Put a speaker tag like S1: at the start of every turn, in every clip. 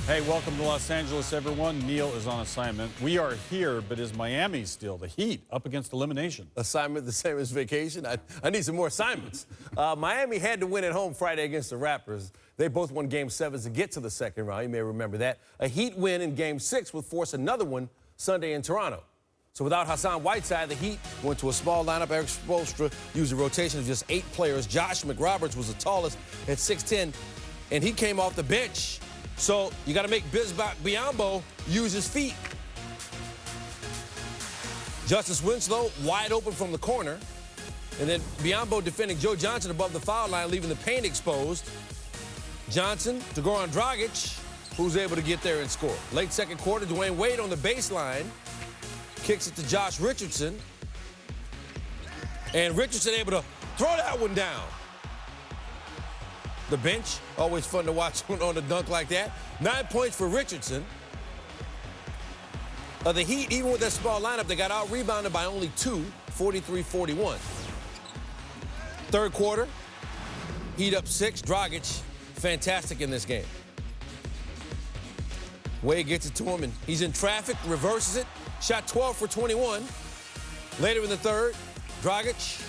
S1: Hey, welcome to Los Angeles, everyone. Neil is on assignment. We are here, but is Miami still? The Heat up against elimination.
S2: Assignment the same as vacation? I need some more assignments. Miami had to win at home Friday against the Raptors. They both won Game 7 to get to the second round. You may remember that. A Heat win in Game 6 would force another one Sunday in Toronto. So without Hassan Whiteside, the Heat went to a small lineup. Eric Spoelstra used a rotation of just 8 players. Josh McRoberts was the tallest at 6'10", and he came off the bench. So you got to make Biyombo use his feet. Justice Winslow wide open from the corner. And then Biyombo defending Joe Johnson above the foul line, leaving the paint exposed. Johnson to Goran Dragic, who's able to get there and score. Late second quarter, Dwayne Wade on the baseline. Kicks it to Josh Richardson. And Richardson able to throw that one down. The bench, always fun to watch on a dunk like that. 9 points for Richardson. The Heat, even with that small lineup, they got out-rebounded by only 2, 43-41. Third quarter, Heat up 6. Dragic, fantastic in this game. Wade gets it to him, and he's in traffic, reverses it. Shot 12 for 21. Later in the third, Dragic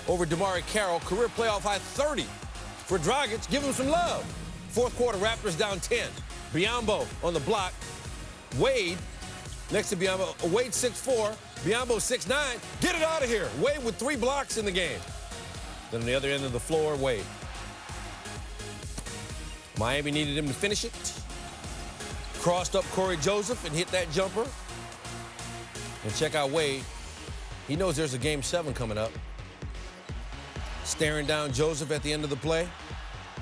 S2: over DeMarre Carroll. Career playoff high 30 for Dragic. Give him some love. Fourth quarter, Raptors down 10. Biyombo on the block. Wade next to Biyombo. Wade 6'4", Biyombo 6'9". Get it out of here. Wade with 3 blocks in the game. Then on the other end of the floor, Wade. Miami needed him to finish it. Crossed up Corey Joseph and hit that jumper. And check out Wade. He knows there's a Game 7 coming up. Staring down Joseph at the end of the play.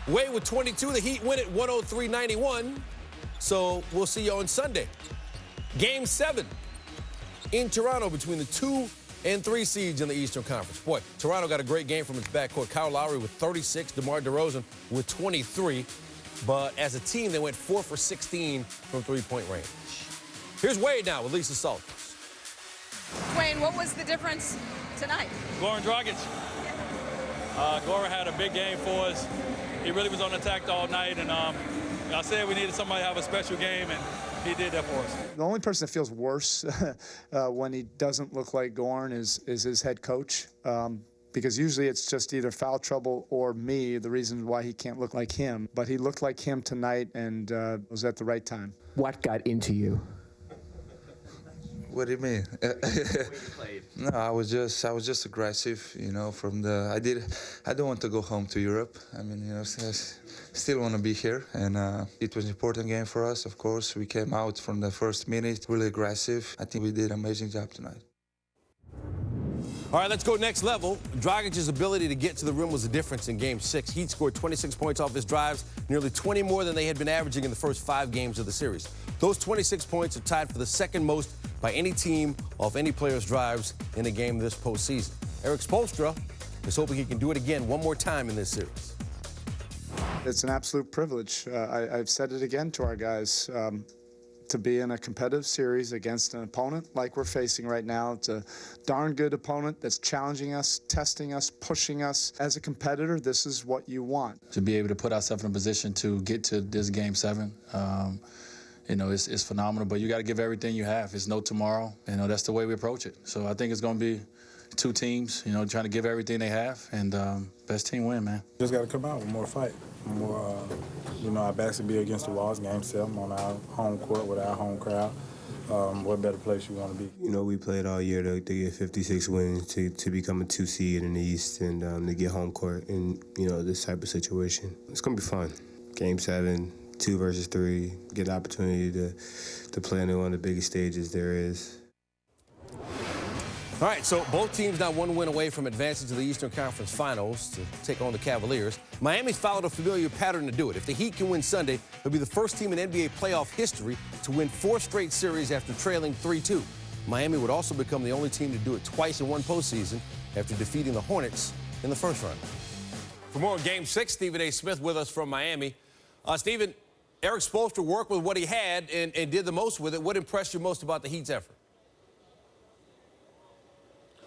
S2: Wade with 22. The Heat win it 103-91. So we'll see you on Sunday. Game 7 in Toronto between the 2 and 3 seeds in the Eastern Conference. Boy, Toronto got a great game from its backcourt. Kyle Lowry with 36, DeMar DeRozan with 23. But as a team, they went 4 for 16 from three-point range. Here's Wade now with Lisa Salters.
S3: Dwayne, what was the difference tonight?
S4: Goran Dragic. Goran had a big game for us. He really was on attack all night, and I said we needed somebody to have a special game, and he did that for us.
S5: The only person that feels worse when he doesn't look like Goran is his head coach, because usually it's just either foul trouble or me, the reason why he can't look like him. But he looked like him tonight and was at the right time.
S6: What got into you?
S7: What do you mean? No, I was just aggressive, you know. I don't want to go home to Europe. I mean, you know, still want to be here, and it was an important game for us. Of course, we came out from the first minute really aggressive. I think we did an amazing job tonight.
S2: All right, let's go next level. Dragic's ability to get to the rim was the difference in Game 6. Heat scored 26 points off his drives, nearly 20 more than they had been averaging in the first 5 games of the series. Those 26 points are tied for the second most by any team off any player's drives in a game this postseason. Eric Spoelstra is hoping he can do it again one more time in this series.
S5: It's an absolute privilege. I've said it again to our guys. To be in a competitive series against an opponent like we're facing right now. It's a darn good opponent that's challenging us, testing us, pushing us. As a competitor, this is what you want.
S8: To be able to put ourselves in a position to get to this Game 7, you know, it's phenomenal, but you got to give everything you have. It's no tomorrow. You know, that's the way we approach it. So I think it's going to be 2 teams, you know, trying to give everything they have, and best team win, man.
S9: Just got to come out with more fight. More, you know, our backs will be against the walls. Game 7 on our home court with our home crowd. What better place you want to be?
S10: You know, we played all year to get 56 wins, to become a 2 seed in the East, and to get home court in, you know, this type of situation. It's going to be fun. Game 7, 2 versus 3, get the opportunity to play on one of the biggest stages there is.
S2: All right, so both teams now 1 win away from advancing to the Eastern Conference Finals to take on the Cavaliers. Miami's followed a familiar pattern to do it. If the Heat can win Sunday, they'll be the first team in NBA playoff history to win 4 straight series after trailing 3-2. Miami would also become the only team to do it twice in one postseason after defeating the Hornets in the first round. For more on Game 6, Stephen A. Smith with us from Miami. Stephen, Eric Spoelstra worked with what he had and did the most with it. What impressed you most about the Heat's effort?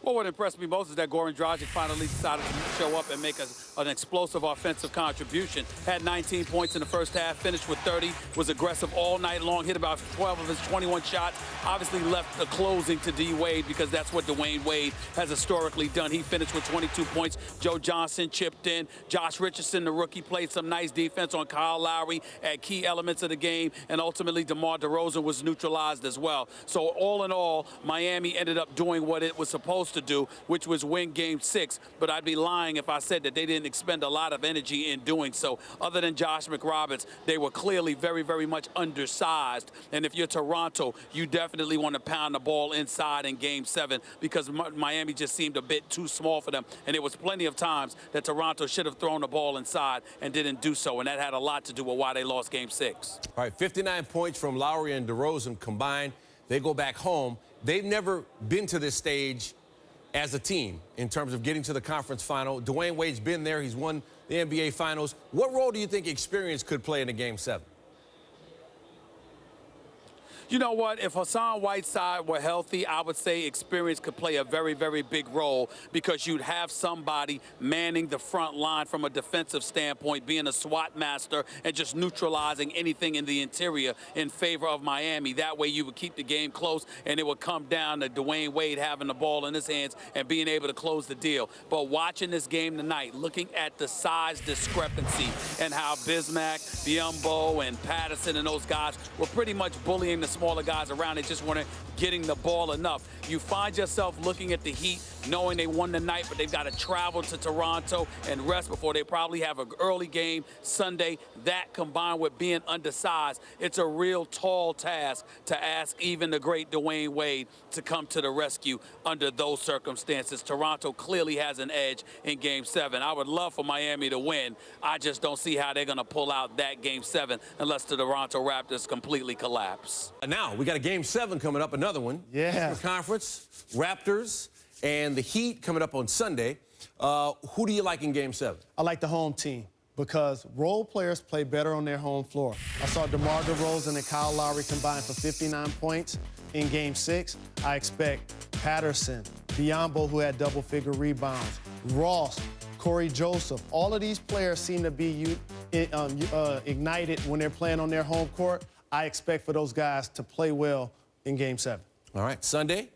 S6: Well, what impressed me most is that Goran Dragic finally decided to show up and make an explosive offensive contribution. Had 19 points in the first half, finished with 30, was aggressive all night long, hit about 12 of his 21 shots. Obviously left the closing to D. Wade because that's what Dwayne Wade has historically done. He finished with 22 points. Joe Johnson chipped in. Josh Richardson, the rookie, played some nice defense on Kyle Lowry at key elements of the game, and ultimately DeMar DeRozan was neutralized as well. So all in all, Miami ended up doing what it was supposed to do, which was win Game 6, but I'd be lying if I said that they didn't expend a lot of energy in doing so. Other than Josh McRoberts, they were clearly very, very much undersized, and if you're Toronto, you definitely want to pound the ball inside in Game 7 because Miami just seemed a bit too small for them, and there was plenty of times that Toronto should have thrown the ball inside and didn't do so, and that had a lot to do with why they lost Game 6.
S2: All right, 59 points from Lowry and DeRozan combined. They go back home. They've never been to this stage as a team in terms of getting to the conference final. Dwayne Wade's been there. He's won the NBA Finals. What role do you think experience could play in a Game 7?
S6: You know what? If Hassan Whiteside were healthy, I would say experience could play a very, very big role because you'd have somebody manning the front line from a defensive standpoint, being a SWAT master and just neutralizing anything in the interior in favor of Miami. That way you would keep the game close and it would come down to Dwayne Wade having the ball in his hands and being able to close the deal. But watching this game tonight, looking at the size discrepancy and how Bismack, Biyombo, and Patterson and those guys were pretty much bullying the smaller guys around. They just weren't getting the ball enough. You find yourself looking at the Heat knowing they won the night, but they've got to travel to Toronto and rest before they probably have an early game Sunday. That combined with being undersized, it's a real tall task to ask even the great Dwayne Wade to come to the rescue under those circumstances. Toronto clearly has an edge in Game 7. I would love for Miami to win. I just don't see how they're going to pull out that Game 7 unless the Toronto Raptors completely collapse.
S2: Now, we got a Game 7 coming up, another one.
S11: Yeah.
S2: Eastern Conference, Raptors, and the Heat coming up on Sunday. Who do you like in Game 7?
S11: I like the home team because role players play better on their home floor. I saw DeMar DeRozan and Kyle Lowry combine for 59 points in Game 6. I expect Patterson, Biyombo, who had double-figure rebounds, Ross, Corey Joseph. All of these players seem to be ignited when they're playing on their home court. I expect for those guys to play well in Game 7.
S2: All right, Sunday,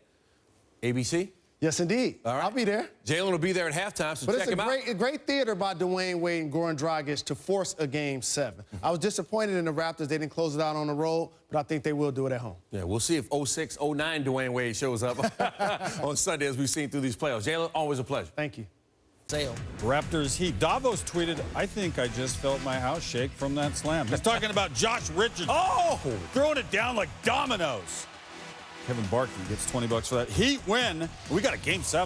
S2: ABC?
S11: Yes, indeed.
S2: All right.
S11: I'll be there.
S2: Jalen will be there at halftime, so check him out.
S11: But it's a great theater by Dwayne Wade and Goran Dragic to force a Game 7. I was disappointed in the Raptors. They didn't close it out on the road, but I think they will do it at home.
S2: Yeah, we'll see if 06, 09 Dwayne Wade shows up on Sunday as we've seen through these playoffs. Jalen, always a pleasure.
S11: Thank you.
S2: Sale.
S1: Raptors Heat. Davos tweeted, "I think I just felt my house shake from that slam." He's talking about Josh Richardson. Oh! Throwing it down like dominoes. Kevin Barkley gets $20 for that. Heat win. We got a Game 7.